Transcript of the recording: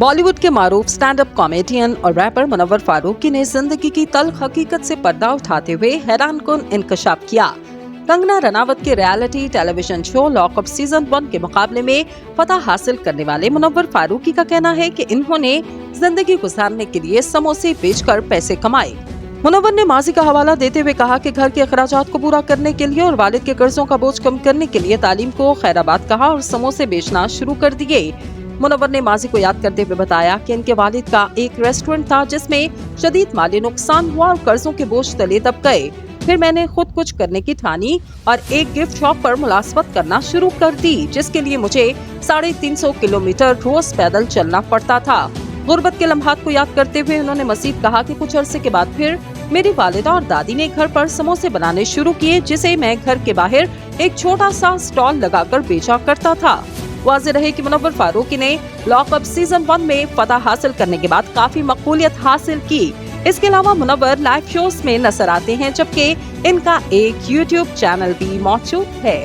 बॉलीवुड के मारूफ stand up comedian और wrapper Munawwar Farooqui ने जिंदगी की तल्ख हकीकत से पर्दा उठाते हुए हैरानकुन इंकशाफ किया। कंगना रनावत के reality television show lockup season 1 के मुकाबले में फतह हासिल करने वाले मुनव्वर फारूकी का कहना है कि इन्होंने जिंदगी गुजारने के लिए समोसे बेचकर पैसे कमाए। मुनव्वर ने माजी का हवाला देते हुए कहा कि घर के अखराजात को पूरा करने के लिए और वालिद के कर्जों का बोझ कम करने के लिए तालीम को खैराबाद कहा और समोसे बेचना शुरू कर दिए। मुनव्वर ने माजी को याद करते हुए बताया कि इनके वालिद का एक रेस्टोरेंट था जिसमें शदीद माली नुकसान हुआ और कर्जों के बोझ तले दब गए। फिर मैंने खुद कुछ करने की ठानी और एक गिफ्ट शॉप पर मुलाजमत करना शुरू कर दी, जिसके लिए मुझे 350 किलोमीटर रोज पैदल चलना पड़ता था। गुर्बत के लम्हात को याद करते हुए उन्होंने मजीद कहा कि कुछ अरसे के बाद फिर मेरी वालिदा और दादी ने घर पर समोसे बनाने शुरू किए, जिसे मैं घर के बाहर एक छोटा सा स्टॉल लगाकर बेचा करता था। वाज़ेह रहे कि मुनव्वर फारूकी ने लॉकअप सीजन 1 में फतह हासिल करने के बाद काफी मकबूलियत हासिल की। इसके अलावा मुनव्वर लाइव शोज में नजर आते हैं, जबकि इनका एक यूट्यूब चैनल भी मौजूद है।